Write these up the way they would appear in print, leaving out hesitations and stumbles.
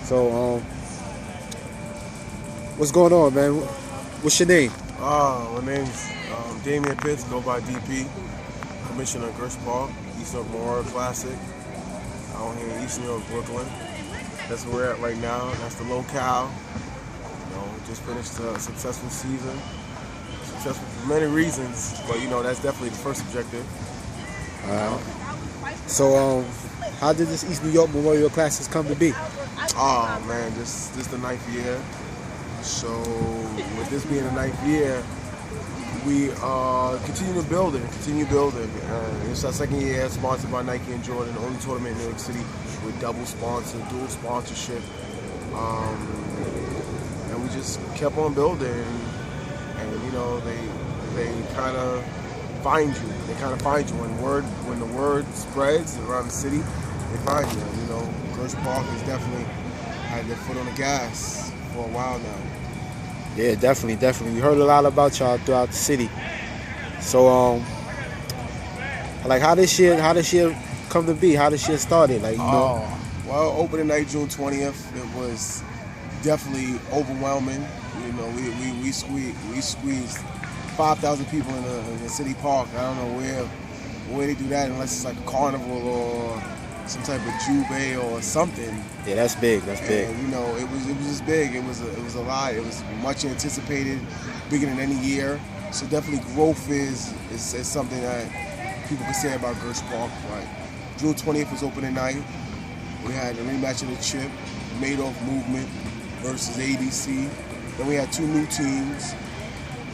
So, what's going on, man? What's your name? My name's Damian Pitts, go by DP, Commissioner Gersh Park, East York Memorial Classic, out here in East New York, Brooklyn. That's where we're at right now. That's the locale. Just finished a successful season. Successful for many reasons, but that's definitely the first objective. So, how did this East New York Memorial Classic come to be? Oh man, this the ninth year. So with this being the ninth year, we continue building. It's our second year, sponsored by Nike and Jordan, the only tournament in New York City with double sponsor, dual sponsorship. And we just kept on building, and they kind of find you. They kind of find you when the word spreads around the city. They find you. Gersh Park has definitely had their foot on the gas for a while now. Yeah, definitely. We heard a lot about y'all throughout the city. So, how this year come to be? How this year started? Well, opening night June 20th, it was definitely overwhelming. We squeezed 5,000 people in the city park. I don't know where they do that unless it's like a carnival or some type of Jubei or something. Yeah, that's big. That's big. And, it was just big. It was a lot. It was much anticipated, bigger than any year. So definitely growth is something that people can say about Gersh Park. Like June 20th was opening night. We had a rematch of the chip, Madoff Movement versus ADC. Then we had two new teams,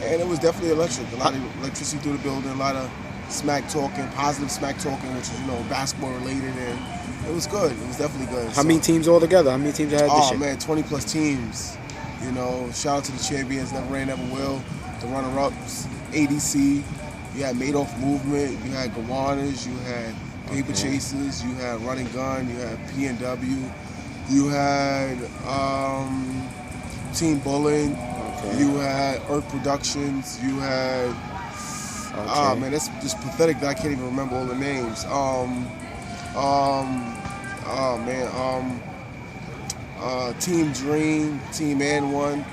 and it was definitely electric. A lot of electricity through the building, a lot of smack talking, positive smack talking, which is basketball related, and it was good. It was definitely good. How many teams all together? How many teams you had this year? Oh man, 20 plus teams. Shout out to the champions, never ran, never will. The runner-ups, ADC. You had Madoff Movement. You had Gowannas. You had Paper Chasers. You had Running Gun. You had PNW. You had Team Bulling. Okay. You had Earth Productions. You had. Okay. Man, that's just pathetic that I can't even remember all the names. Team Dream, Team N1.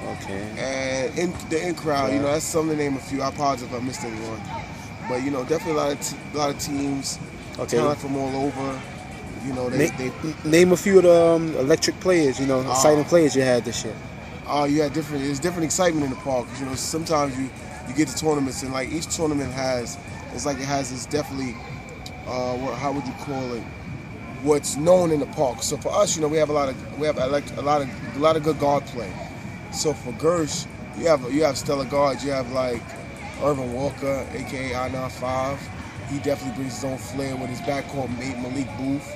Okay. And the in crowd, that's something to name a few. I apologize if I missed anyone, but definitely a lot of teams. Okay. Talent from all over. They name a few of the electric players. Exciting players you had this year. There's different excitement in the park. Sometimes you get to tournaments, and like each tournament has this definitely how would you call it? What's known in the park. So for us, we have a lot of good guard play. So for Gersh, you have stellar guards. You have like Irvin Walker, aka I-95. He definitely brings his own flair with his backcourt mate Malik Booth,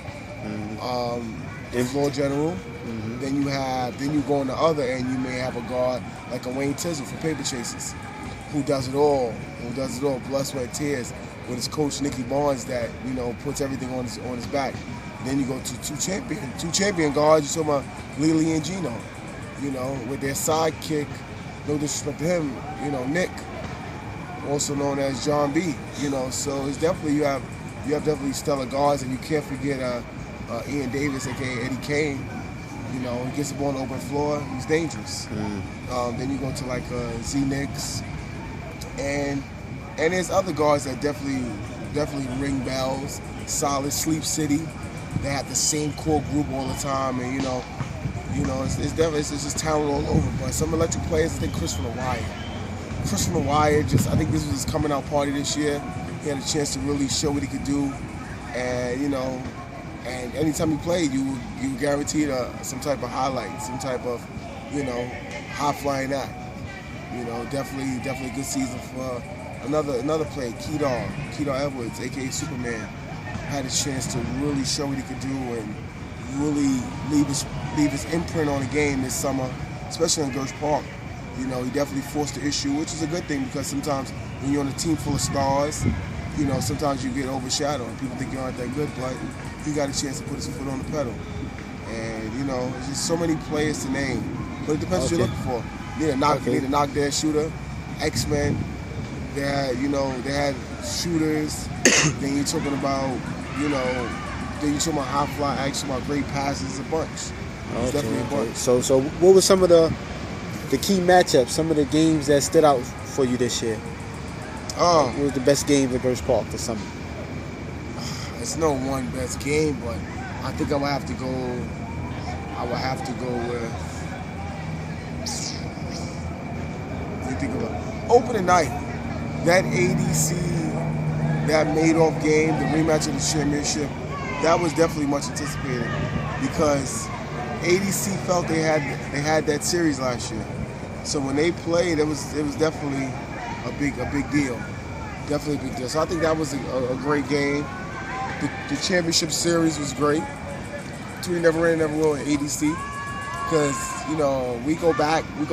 the floor general. Mm-hmm. Then you go on the other end. You may have a guard like a Wayne Tizzle for Paper Chasers, who does it all. Blood, sweat, tears. With his coach Nicky Barnes, that puts everything on his back. Then you go to two champion guards. You're talking about Lily and Gino, with their sidekick. No disrespect to him, Nick, also known as John B. So it's definitely you have definitely stellar guards, and you can't forget Ian Davis, aka Eddie Kane. He gets the ball on the open floor. He's dangerous. Then you go to like Z-Nix, and there's other guards that definitely ring bells. Solid Sleep City. They have the same core group all the time, and it's just talent all over. But some electric players, I think Chris from the Wire. I think this was his coming out party this year. He had a chance to really show what he could do, and and anytime he played, you guaranteed some type of highlight, some type of high flying act. Definitely a good season for another player, Kedar Edwards, aka Superman. Had a chance to really show what he could do and really leave his imprint on the game this summer, especially in Gersh Park. He definitely forced the issue, which is a good thing, because sometimes when you're on a team full of stars, sometimes you get overshadowed. People think you aren't that good, but he got a chance to put his foot on the pedal. And there's just so many players to name, but it depends what you're looking for. You need a knock dead shooter, X-Men. They had shooters. Then you're talking about then you talk about high fly action, about great passes, a bunch. It's definitely a bunch. So what were some of the key matchups, some of the games that stood out for you this year? What was the best game at Gertz Park this summer? It's no one best game, but I think I would have to go with. Let me think about it. Opening night, that ADC, that Madoff game, the rematch of the championship, that was definitely much anticipated because ADC felt they had that series last year. So when they played, it was definitely a big deal. Definitely a big deal. So I think that was a great game. The championship series was great between Never Rain and Never Will and ADC because we go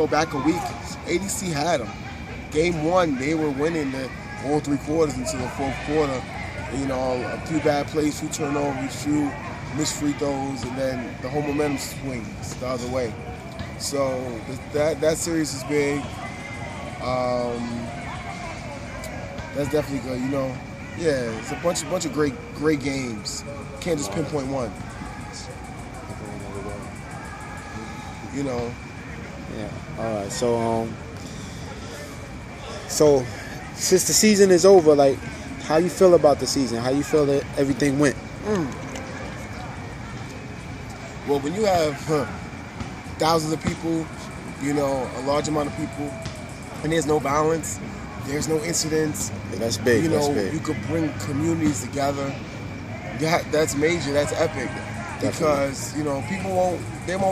back a week. ADC had them. Game 1, they were winning all 3 quarters until the 4th quarter. A few bad plays, few turnovers, few missed free throws, and then the whole momentum swings the other way. So that series is big. That's definitely good. Yeah, it's a bunch of great games. Can't just pinpoint one. Yeah. All right. So since the season is over, like, how you feel about the season? How you feel that everything went? Well, when you have thousands of people, a large amount of people, and there's no violence, there's no incidents. Yeah, that's big. That's big. You could bring communities together. That's major. That's epic. Definitely. Because people won't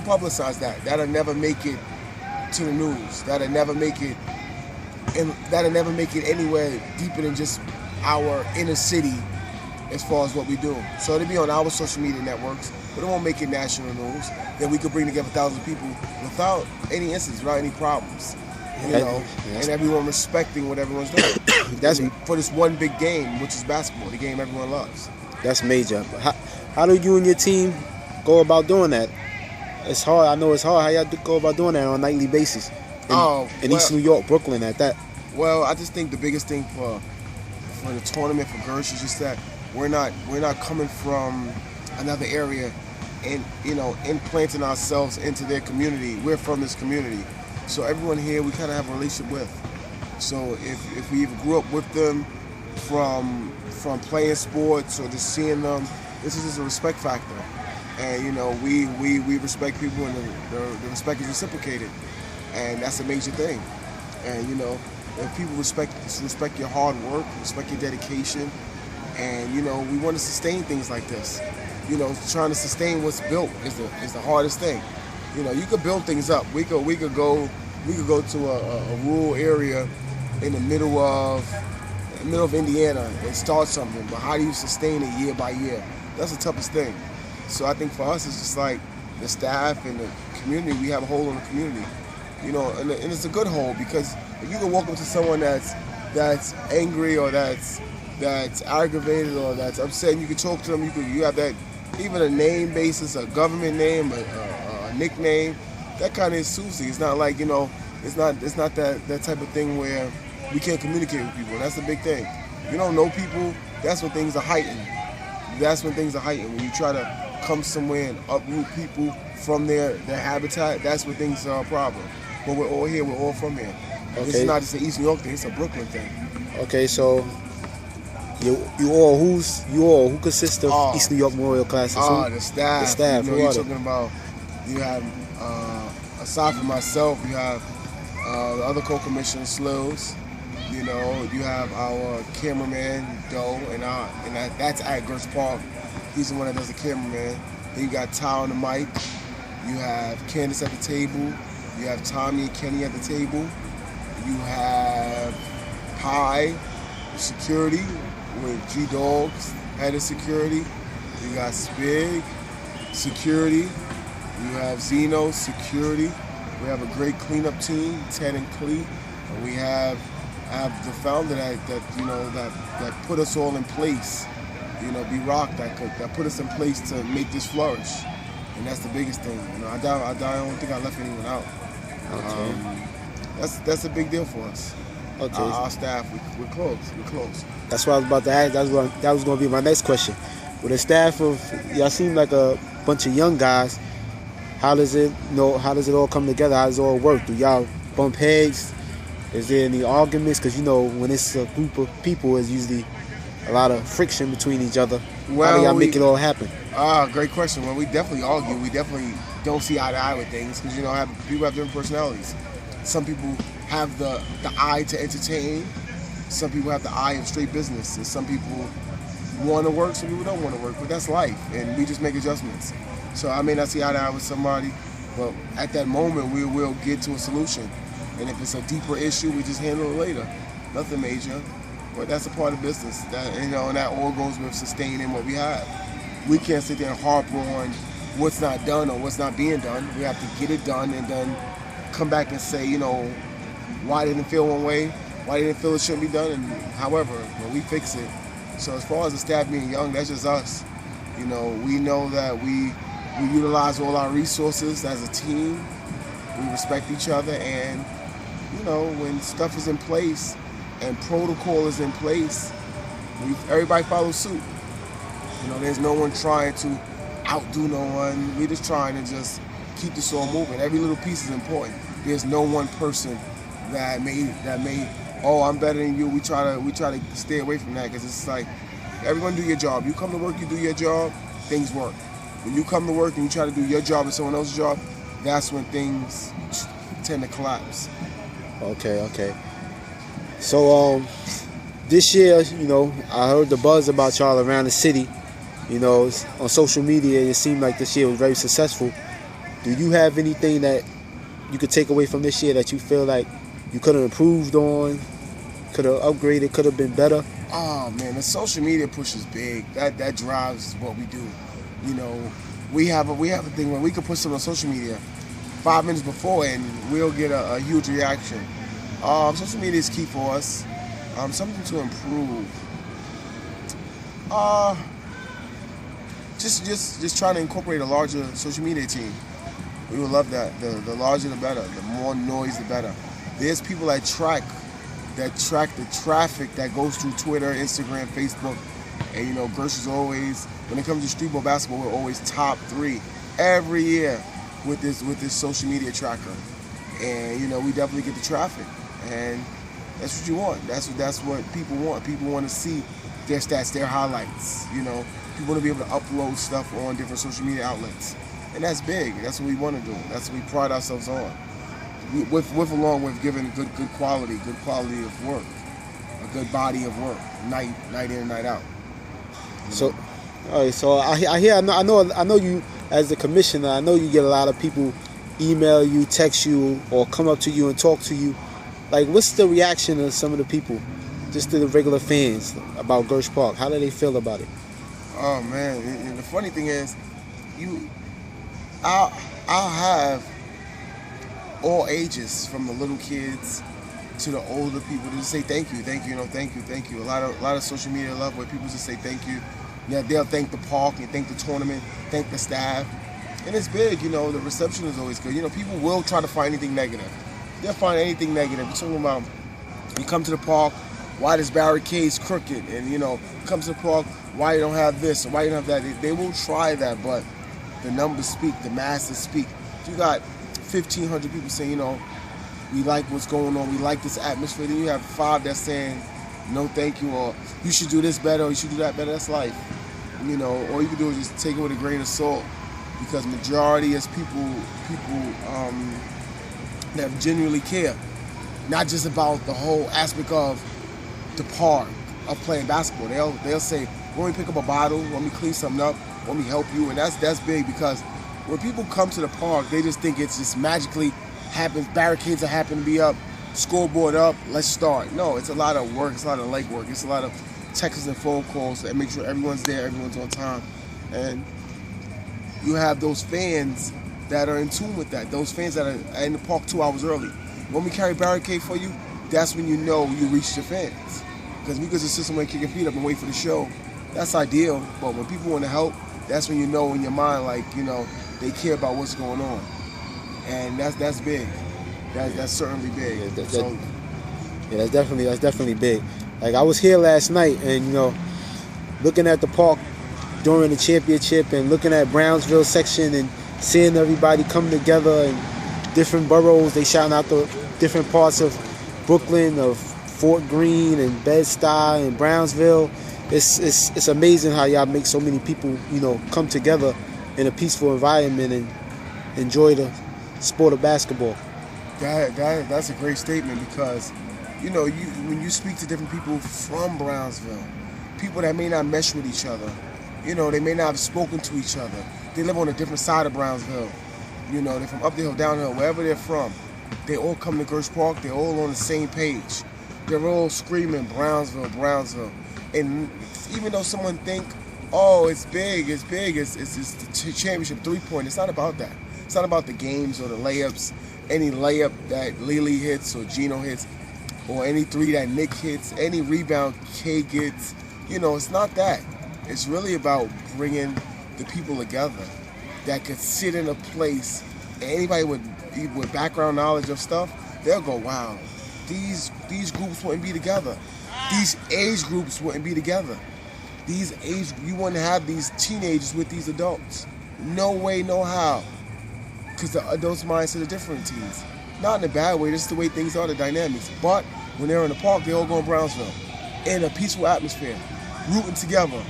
publicize that. That'll never make it to the news. That'll never make it anywhere deeper than just our inner city as far as what we do. So it'll be on our social media networks, but it won't make it national news. Then we could bring together thousands of people without any incidents, without any problems. And everyone respecting what everyone's doing. That's for this one big game, which is basketball, the game everyone loves. That's major. How do you and your team go about doing that? It's hard. I know it's hard. How y'all go about doing that on a nightly basis? In East New York, Brooklyn, at that. Well, I just think the biggest thing for the tournament for Gertz is just that we're not coming from another area and implanting ourselves into their community. We're from this community, so everyone here we kind of have a relationship with. So if we even grew up with them from playing sports or just seeing them, this is just a respect factor. And we respect people, and the respect is reciprocated, and that's a major thing. And if people respect your hard work, respect your dedication, and we want to sustain things like this. Trying to sustain what's built is the hardest thing. You could build things up. We could go to a rural area in the middle of Indiana and start something. But how do you sustain it year by year? That's the toughest thing. So I think for us, it's just like the staff and the community. We have a hold on the community, and it's a good hold because if you can walk up to someone that's angry or that's aggravated or that's upset, and you can talk to them. You have that, even a name basis, a government name, a nickname. That kind of is Susie. It's not like it's not that type of thing where we can't communicate with people. That's the big thing. You don't know people. That's when things are heightened. When you try to come somewhere and uproot people from their habitat, that's when things are a problem. But we're all here. We're all from here. Okay. This is not just an East New York thing. It's a Brooklyn thing. Okay, so you all who consists of East New York Memorial classes? The staff. The staff. You're talking about. You have aside from myself, you have the other co-commissioner Slills. You have our cameraman Doe, and that's at Gertz Park. He's the one that does the cameraman. Then you got Ty on the mic. You have Candace at the table. You have Tommy and Kenny at the table. You have Pi, security, with G-Dogs, head of security. You got Spig, security. You have Zeno, security. We have a great cleanup team, Ted and Clee. And we have the founder that put us all in place. B-Rock that put us in place to make this flourish. And that's the biggest thing. I don't think I left anyone out. Okay. That's a big deal for us. Okay. Our staff, we're close. That's what I was about to ask. That was going to be my next question. with a staff of y'all seem like a bunch of young guys. How does it How does it all come together? How does it all work? Do y'all bump heads? Is there any arguments? Because when it's a group of people, it's usually a lot of friction between each other. How do y'all make it all happen? Great question. Well, we definitely argue. We definitely don't see eye to eye with things because people have different personalities. Some people have the eye to entertain. Some people have the eye of straight business, and some people want to work. Some people don't want to work. But that's life, and we just make adjustments. So I may not see eye to eye with somebody, but at that moment we will get to a solution. And if it's a deeper issue, we just handle it later. Nothing major, but that's a part of business. And that all goes with sustaining what we have. We can't sit there and harp on what's not done or what's not being done. We have to get it done and then come back and say, why didn't it feel one way? Why didn't it feel it shouldn't be done? And however, when we fix it. So as far as the staff being young, that's just us. We know that we utilize all our resources as a team. We respect each other, and when stuff is in place and protocol is in place, everybody follows suit. There's no one trying to outdo no one. We're just trying to just keep this all moving. Every little piece is important. There's no one person that may oh, I'm better than you. We try to stay away from that because it's like everyone do your job. You come to work, you do your job, things work. When you come to work and you try to do your job and someone else's job, that's when things tend to collapse. Okay. So this year, I heard the buzz about y'all around the city. On social media, it seemed like this year was very successful. Do you have anything that you could take away from this year that you feel like you could have improved on, could have upgraded, could have been better? Oh man, the social media push is big. That drives what we do. We have a thing where we can put something on social media 5 minutes before and we'll get a huge reaction. Social media is key for us. Something to improve. Just trying to incorporate a larger social media team. We would love that. The larger the better. The more noise the better. There's people that track the traffic that goes through Twitter, Instagram, Facebook. And Gersh is always, when it comes to street ball basketball, we're always top 3 every year with this social media tracker. And we definitely get the traffic. And that's what you want. That's what people want. People want to see their stats, their highlights. People want to be able to upload stuff on different social media outlets. And that's big. That's what we want to do. That's what we pride ourselves on. Along with giving good quality of work, a good body of work, night in and night out. So, all right. So I hear. I know you as the commissioner. I know you get a lot of people email you, text you, or come up to you and talk to you. Like, what's the reaction of some of the people, just to the regular fans, about Gersh Park? How do they feel about it? Oh man, and the funny thing is, I'll have all ages, from the little kids to the older people, to just say thank you. Thank you. A lot of social media love where people just say thank you. Yeah, they'll thank the park and thank the tournament, thank the staff, and it's big. The reception is always good. People will try to find anything negative. They'll find anything negative. You're talking about, you come to the park, why this barricade's crooked, and come to the park, why you don't have this or why you don't have that. They will try that, but the numbers speak, the masses speak. If you got 1,500 people saying, we like what's going on, we like this atmosphere, then you have 5 that's saying no thank you, or you should do this better, or you should do that better. That's life. All you can do is just take it with a grain of salt, because majority is people that genuinely care, not just about the whole aspect of the park of playing basketball. They'll say, want me to pick up a bottle, want me to clean something up, want me to help you, and that's big, because when people come to the park, they just think it's just magically happens, barricades are happen to be up, scoreboard up, let's start. No, it's a lot of work, it's a lot of legwork, it's a lot of texts and phone calls to make sure everyone's there, everyone's on time. And you have those fans that are in tune with that, those fans that are in the park 2 hours early. When we carry barricade for you, that's when you know you reached your fans. Because we could just sit somewhere, kick your feet up and wait for the show. That's ideal, but when people want to help, that's when you know in your mind, they care about what's going on. And that's big. That's certainly big. Yeah, that's definitely big. Like, I was here last night, and looking at the park during the championship and looking at Brownsville section and seeing everybody come together and different boroughs. They shouting out the different parts of Brooklyn, of Fort Greene and Bed-Stuy and Brownsville. It's amazing how y'all make so many people, come together in a peaceful environment and enjoy the sport of basketball. That's a great statement because, when you speak to different people from Brownsville, people that may not mesh with each other, they may not have spoken to each other. They live on a different side of Brownsville. They're from up the hill, down the hill, wherever they're from. They all come to Gersh Park. They're all on the same page. They're all screaming Brownsville, Brownsville. And even though someone think, oh, it's big, it's the championship 3-point, it's not about that. It's not about the games or the layups, any layup that Lily hits or Gino hits, or any 3 that Nick hits, any rebound K gets. It's not that. It's really about bringing the people together that could sit in a place, and anybody with background knowledge of stuff, they'll go, wow, these groups wouldn't be together. These age groups wouldn't be together. You wouldn't have these teenagers with these adults. No way, no how. Because the adults' mindset are different than teens. Not in a bad way, just the way things are, the dynamics. But when they're in the park, they all go in Brownsville. In a peaceful atmosphere, rooting together,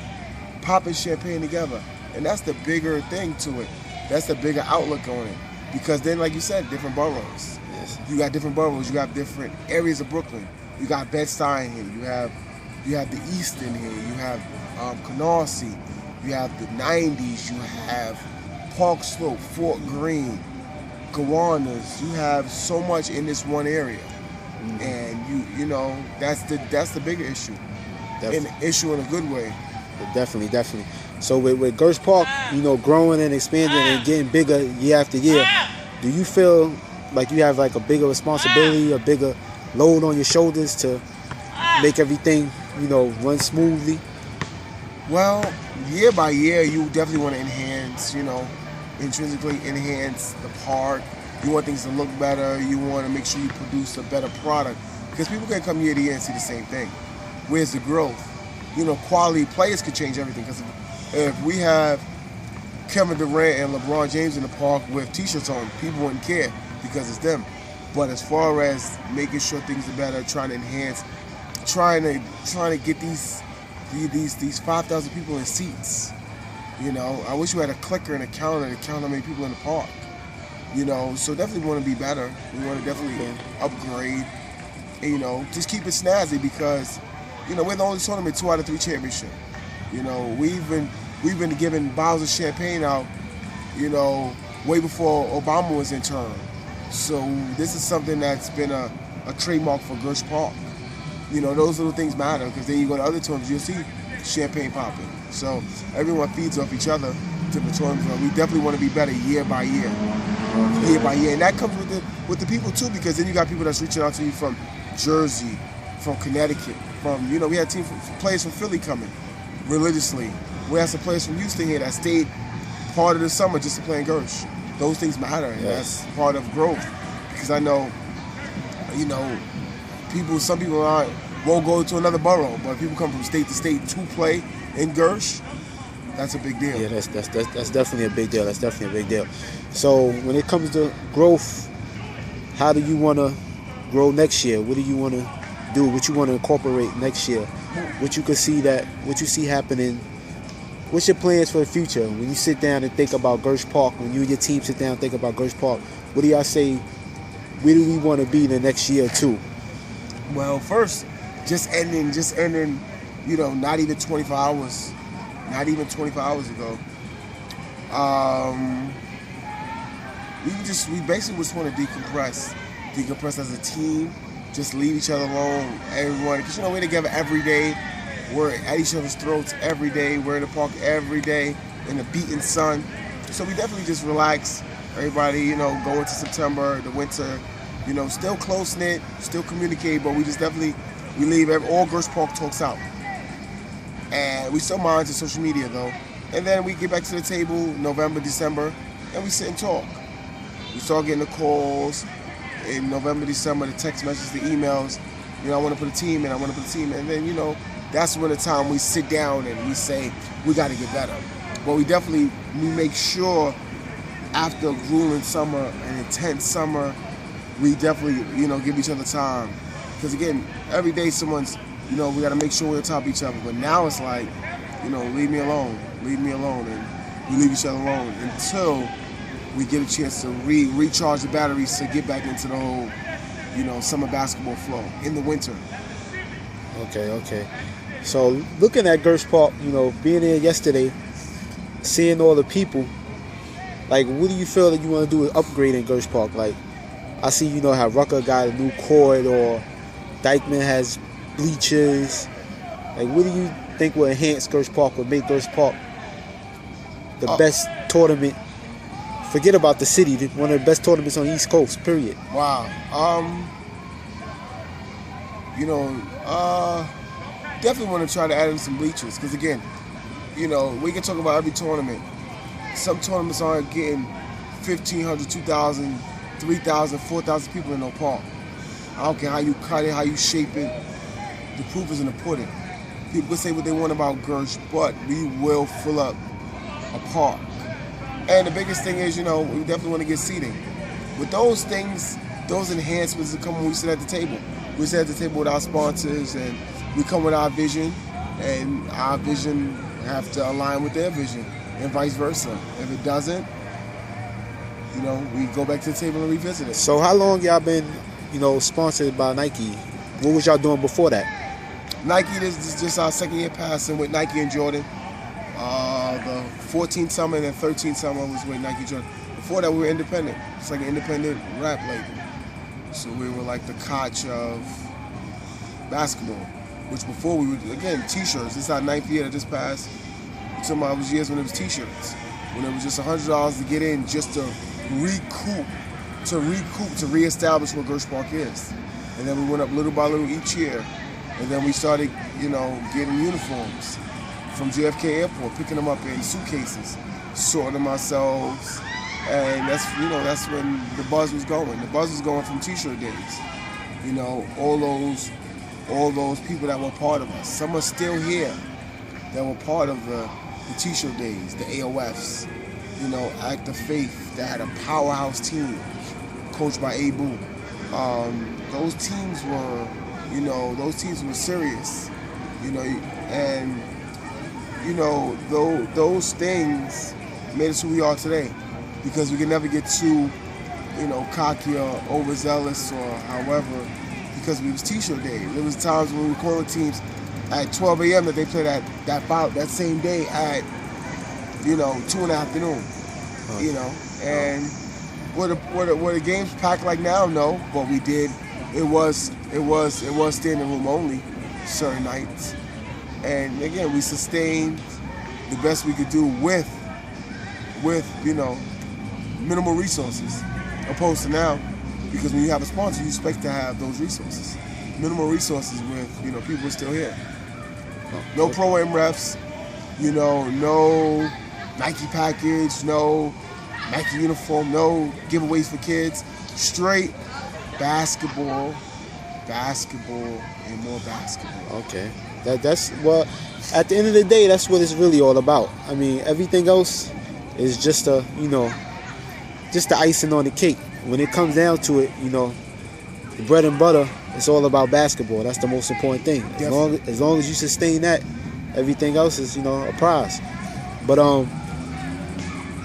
popping champagne together. And that's the bigger thing to it. That's the bigger outlook on it. Because then, like you said, different boroughs. Yes. You got different boroughs. You got different areas of Brooklyn. You got Bed-Stuy in here. You have the East in here. You have Canarsie. You have the 90s. You have Park Slope, Fort Greene, Gowanus. You have so much in this one area. Mm-hmm. And that's the bigger issue. Definitely. An issue in a good way. Definitely. So with Gersh Park, growing and expanding and getting bigger year after year, do you feel like you have like a bigger responsibility, a bigger load on your shoulders to make everything, run smoothly? Well, year by year, you definitely want to enhance, intrinsically enhance the park. You want things to look better. You want to make sure you produce a better product. Because people can come year to year and see the same thing. Where's the growth? Quality players could change everything. Because if we have Kevin Durant and LeBron James in the park with T-shirts on, people wouldn't care because it's them. But as far as making sure things are better, trying to enhance, trying to get these 5,000 people in seats. I wish we had a clicker and a counter to count how many people in the park. So definitely want to be better. We want to definitely upgrade. And, just keep it snazzy because, we're the only tournament 2 out of 3 championship. We've been giving bottles of champagne out, way before Obama was in term. So this is something that's been a trademark for Gersh Park. Those little things matter because then you go to other tournaments, you'll see champagne popping. So everyone feeds off each other to the tournaments. We definitely want to be better year by year. Year by year. And that comes with the people too, because then you got people that's reaching out to you from Jersey, from Connecticut, we had players from Philly coming religiously. We had some players from Houston here that stayed part of the summer just to play in Gersh. Those things matter, and that's part of growth. Because I know, some people won't go to another borough, but if people come from state to state to play in Gersh, that's a big deal. Yeah, that's definitely a big deal. That's definitely a big deal. So when it comes to growth, how do you want to grow next year? What do you want to do? What you want to incorporate next year? What you see happening? What's your plans for the future? When you sit down and think about Gersh Park, when you and your team sit down and think about Gersh Park, what do y'all say? Where do we want to be the next year or two? Well, first, just ending, not even 24 hours ago. We basically just want to decompress as a team, just leave each other alone, everyone, because we're together every day. We're at each other's throats every day. We're in the park every day in the beating sun. So we definitely just relax. Everybody, go into September, the winter, still close-knit, still communicate, but we leave all Gersh Park talks out. And we still monitor social media, though. And then we get back to the table November, December, and we sit and talk. We start getting the calls in November, December, the text messages, the emails. I want to put a team in, and then, that's when the time we sit down and we say we got to get better. But we make sure after a grueling summer, an intense summer, we definitely give each other time. Because again, every day someone's we got to make sure we're on top of each other. But now it's like leave me alone, and we leave each other alone until we get a chance to recharge the batteries to get back into the whole summer basketball flow in the winter. Okay. So looking at Gersh Park, being there yesterday, seeing all the people, like, what do you feel that you want to do with upgrading Gersh Park? Like, I see how Rucker got a new court, or Dykeman has bleachers. Like, what do you think will enhance Gersh Park, would make Gersh Park the best tournament? Forget about the city, one of the best tournaments on the East Coast, period. Wow. Definitely want to try to add in some bleachers, because again, we can talk about every tournament. Some tournaments aren't getting 1,500, 2,000, 3,000, 4,000 people in no park. I don't care how you cut it, how you shape it. The proof is in the pudding. People can say what they want about Gersh, but we will fill up a park. And the biggest thing is, we definitely want to get seating. With those things, those enhancements that come when we sit at the table. We sit at the table with our sponsors, and we come with our vision, and our vision have to align with their vision, and vice versa. If it doesn't, we go back to the table and revisit it. So how long y'all been, sponsored by Nike? What was y'all doing before that? Nike, this is just our second year passing with Nike and Jordan. The 14th summer and then 13th summer was with Nike Jordan. Before that, we were independent. It's like an independent rap label. So we were like the Koch of basketball, which before we were, again, T-shirts. This is our 9th year that just passed. Some of was years when it was T-shirts. When it was just $100 to get in, just to recoup, to reestablish what Gersh Park is. And then we went up little by little each year. And then we started, getting uniforms from JFK Airport, picking them up in suitcases, sorting them ourselves. And that's when the buzz was going. The buzz was going from T-shirt days. All those people that were part of us. Some are still here that were part of the T-shirt days, the AOFs. Act of Faith, that had a powerhouse team coached by Abu. Those teams were serious. And those things made us who we are today, because we can never get too, cocky or overzealous or however, because it was T-shirt day. There was times when we were calling teams at 12 a.m. that they played that same day at 2 in the afternoon. And were the games packed like now? No, but we did. It was standing room only certain nights. And again, we sustained the best we could do with minimal resources, opposed to now, because when you have a sponsor, you expect to have those resources. Minimal resources with people still here. No pro-am refs, no Nike package, no Nike uniform, no giveaways for kids. Straight basketball, and more basketball. Okay. That's what, at the end of the day, that's what it's really all about. I mean, everything else is just the icing on the cake. When it comes down to it, the bread and butter, it's all about basketball. That's the most important thing. As long as you sustain that, everything else is, a prize. But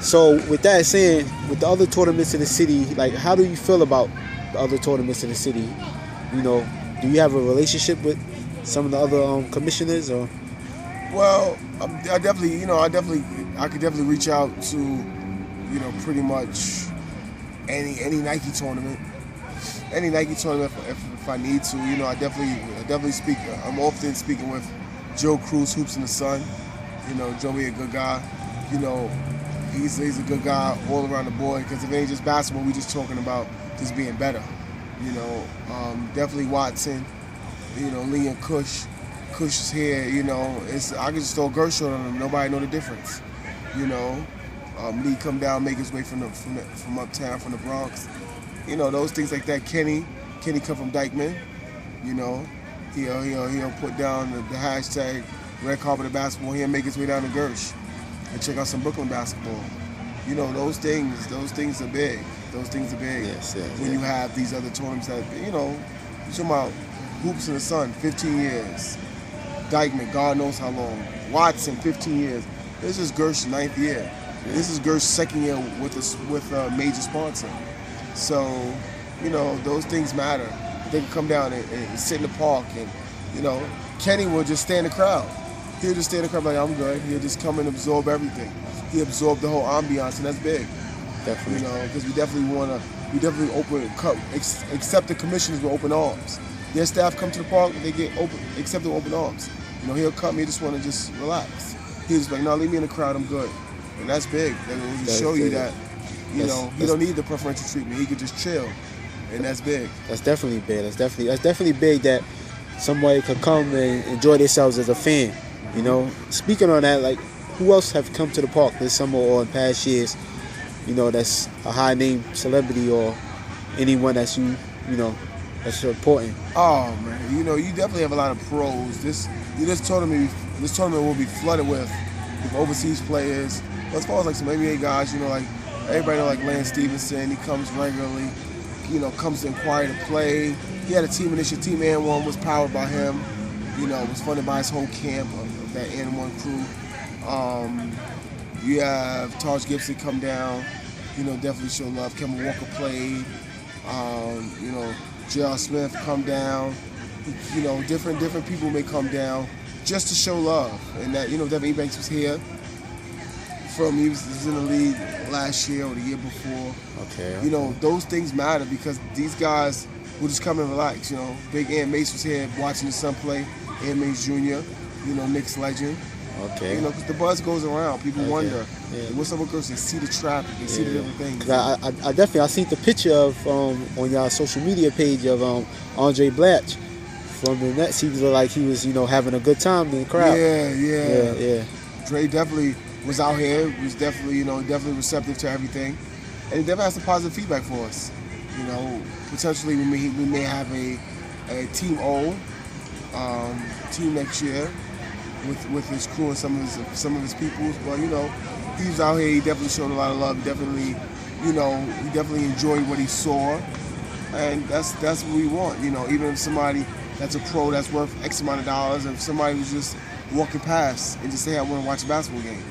so with that saying, with the other tournaments in the city, like, how do you feel about the other tournaments in the city? Do you have a relationship with some of the other commissioners, or? Well, I could definitely reach out to, pretty much any Nike tournament, if I need to. I definitely speak. I'm often speaking with Joe Cruz, Hoops in the Sun. Joey a good guy. He's a good guy all around the board, because if it ain't just basketball, we just talking about just being better. Definitely Watson. Lee and Kush. Kush is here. I can just throw a Gersh on him. Nobody know the difference. Lee come down, make his way from uptown, from the Bronx. Those things like that. Kenny come from Dykeman. He'll put down the hashtag red carpet of basketball. He'll make his way down to Gersh and check out some Brooklyn basketball. You know, those things are big. Those things are big. Yes, when you have these other tournaments that, you know, you're talking about Hoops in the Sun, 15 years. Dykeman, God knows how long. Watson, 15 years. This is Gersh's 9th year. Yeah. This is Gersh's 2nd year with a major sponsor. So, you know, those things matter. They can come down and sit in the park, and, you know, Kenny will just stay in the crowd. He'll just stay in the crowd like, I'm good. He'll just come and absorb everything. He absorbed the whole ambiance, and that's big. Definitely. You know, because we definitely accept the commissioners with open arms. Their staff come to the park, they get accepted with open arms. You know, he'll come, he just want to just relax. He's just like, no, leave me in the crowd, I'm good. And that's big. That will show you that, you know, he don't need the preferential treatment. He could just chill, and that's big. That's definitely big. That's definitely big that somebody could come and enjoy themselves as a fan. You know, speaking on that, like, who else have come to the park this summer or in past years? You know, that's a high name celebrity or anyone that's that's important. Oh man, you know, you definitely have a lot of pros. This tournament will be flooded with overseas players. But as far as like some NBA guys, you know, like everybody know like Lance Stevenson. He comes regularly. You know, comes to inquire to play. He had a team initiative. Team N1 was powered by him. You know, was funded by his whole camp of that N1 crew. You have Taj Gibson come down. You know, definitely show love. Kemba Walker played. You know, J.R. Smith come down. You know, different people may come down just to show love. And that, you know, Devin Ebanks was here. He was in the league last year or the year before. Okay. You know, those things matter because these guys will just come and relax. You know, Big Ant Mace was here watching his son play. Ant Mace Jr., you know, Knicks legend. Okay. You know, because the buzz goes around. People wonder, yeah. What's up with girls? They see the traffic. They see the different things. Cause I seen the picture of on y'all social media page of Andre Blatch from the Nets. He was like he was, you know, having a good time in the crowd. Yeah. Dre definitely was out here. Was definitely, you know, receptive to everything, and he definitely has some positive feedback for us. You know, potentially we may have a Team O team next year. With his crew and some of his peoples, but you know, he was out here. He definitely showed a lot of love. He definitely enjoyed what he saw, and that's what we want. You know, even if somebody that's a pro that's worth X amount of dollars, if somebody was just walking past and just say, I want to watch a basketball game,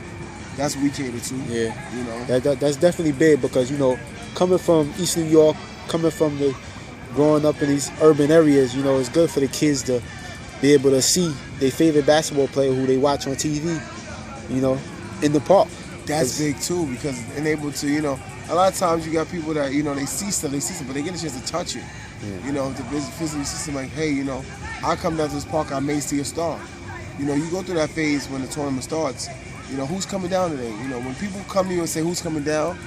that's what we cater to. Yeah, you know, that's definitely big because, you know, coming from East New York, growing up in these urban areas, you know, it's good for the kids to be able to see their favorite basketball player who they watch on TV, you know, in the park. That's big too, because able to, you know, a lot of times you got people that, you know, they see stuff, but they get a chance to touch it. Yeah. You know, to physically see something like, hey, you know, I come down to this park, I may see a star. You know, you go through that phase when the tournament starts. You know, who's coming down today? You know, when people come to you and say who's coming down,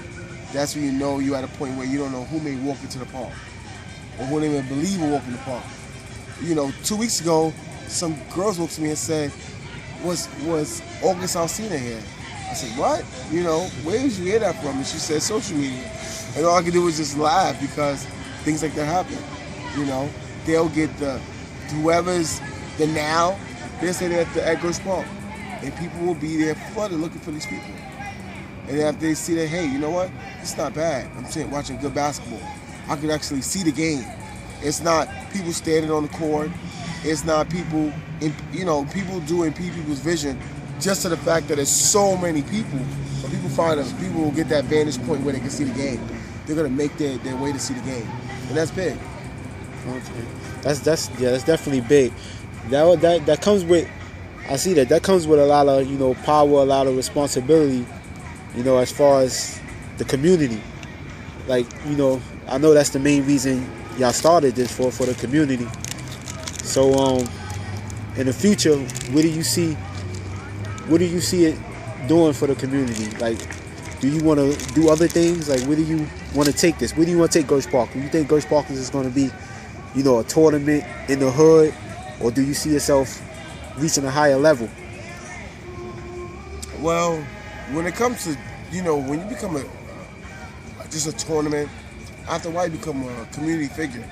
that's when you know you're at a point where you don't know who may walk into the park or who they may believe will walk in the park. You know, 2 weeks ago, some girls walked to me and said, was August Alsina here? I said, what? You know, where did you hear that from? And she said, social media. And all I could do was just laugh because things like that happen. You know, they'll get whoever's the now, they'll say they're at Gersh Park. And people will be there flooded looking for these people. And then after they see that, hey, you know what? It's not bad. I'm saying watching good basketball. I could actually see the game. It's not people standing on the court. It's not people, people do impede people's vision just to the fact that there's so many people. When people find us, people will get that vantage point where they can see the game. They're gonna make their way to see the game, and that's big. Okay, that's definitely big. That comes with, I see that comes with a lot of, you know, power, a lot of responsibility, you know, as far as the community. Like, you know, I know that's the main reason y'all started this for the community. So in the future, what do you see it doing for the community? Like, do you want to do other things? Like, where do you want to take this? Where do you want to take Gersh Park? Do you think Gersh Park is going to be, you know, a tournament in the hood, or do you see yourself reaching a higher level? Well, when it comes to, you know, when you become just a tournament, after a while you become a community figure.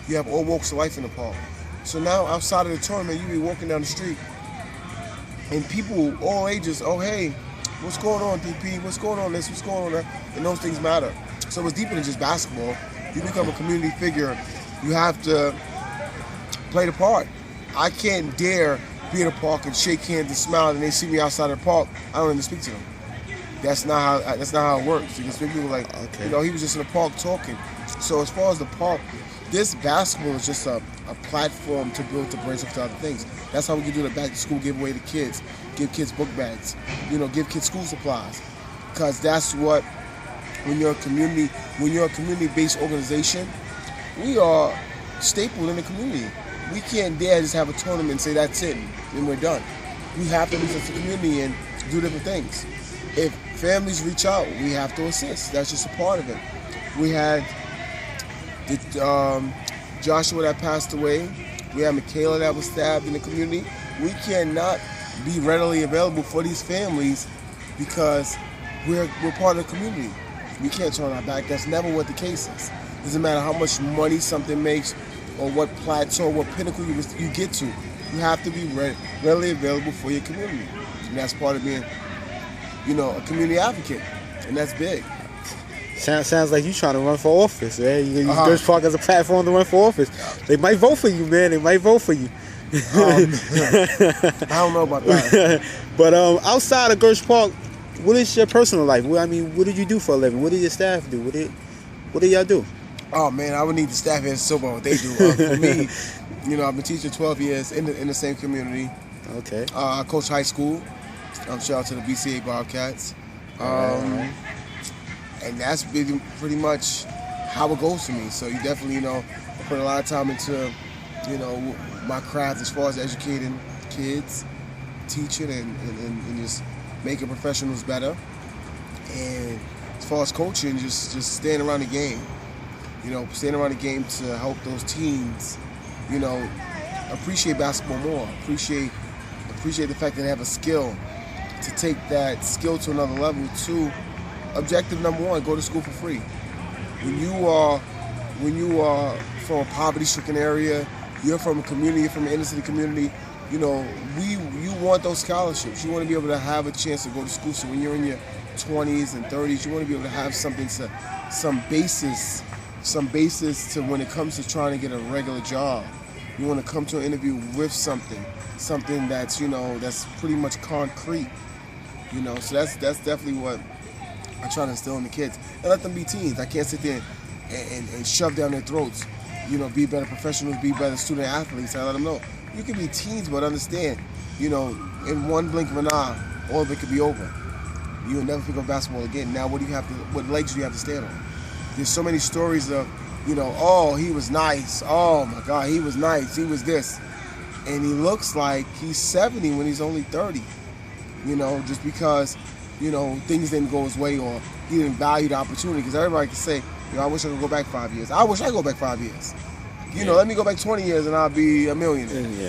You have all walks of life in the park. So now outside of the tournament, you be walking down the street, and people all ages, oh hey, what's going on, DP? What's going on this? What's going on that? And those things matter. So it's deeper than just basketball. You become a community figure. You have to play the part. I can't dare be in a park and shake hands and smile, and they see me outside the park. I don't even speak to them. That's not how it works. You can speak to people like, Okay. you know, he was just in the park talking. So as far as the park, this basketball is just a platform to build to branch off to other things. That's how we can do the back to school giveaway to kids, give kids book bags, you know, give kids school supplies, because that's what when you're a community-based organization, we are stapled in the community. We can't dare just have a tournament and say that's it and we're done. We have to reach out to the community and do different things. If families reach out, we have to assist. That's just a part of it. We had Joshua that passed away. We had Michaela that was stabbed in the community. We cannot be readily available for these families because we're part of the community. We can't turn our back. That's never what the case is. Doesn't matter how much money something makes or what plateau, what pinnacle you get to. You have to be readily available for your community. And that's part of being, you know, a community advocate. And that's big. Sounds like you trying to run for office, man. You use Birch Park as a platform to run for office. They might vote for you, man. They might vote for you. I don't know about that. But outside of Birch Park, what is your personal life? I mean, what did you do for a living? What did your staff do? What did y'all do? Oh man, I would need the staff here to sober on what they do. For me, you know, I've been teaching 12 years in the same community. Okay. I coach high school. Shout out to the BCA Bobcats. And that's been pretty much how it goes for me. So you definitely, you know, I put a lot of time into, you know, my craft as far as educating kids, teaching, and just making professionals better. And as far as coaching, just staying around the game. You know, staying around the game to help those teens, you know, appreciate basketball more. Appreciate the fact that they have a skill, to take that skill to another level. Two, objective number one, go to school for free. When you are from a poverty-stricken area, you're from a community, you're from an inner-city community, you know, you want those scholarships. You want to be able to have a chance to go to school. So when you're in your 20s and 30s, you want to be able to have something some basis to when it comes to trying to get a regular job. You want to come to an interview with something that's, you know, that's pretty much concrete. You know, so that's definitely what I try to instill in the kids. And let them be teens. I can't sit there and shove down their throats, you know, be better professionals, be better student athletes. I let them know, you can be teens, but understand, you know, in one blink of an eye, all of it could be over. You'll never pick up basketball again. Now what legs do you have to stand on? There's so many stories of, you know, oh, he was nice. Oh my God, he was nice. He was this. And he looks like he's 70 when he's only 30. You know, just because, you know, things didn't go his way or he didn't value the opportunity. Because everybody can say, you know, I wish I could go back 5 years. I wish I could go back 5 years. You know, let me go back 20 years and I'll be a millionaire. Yeah.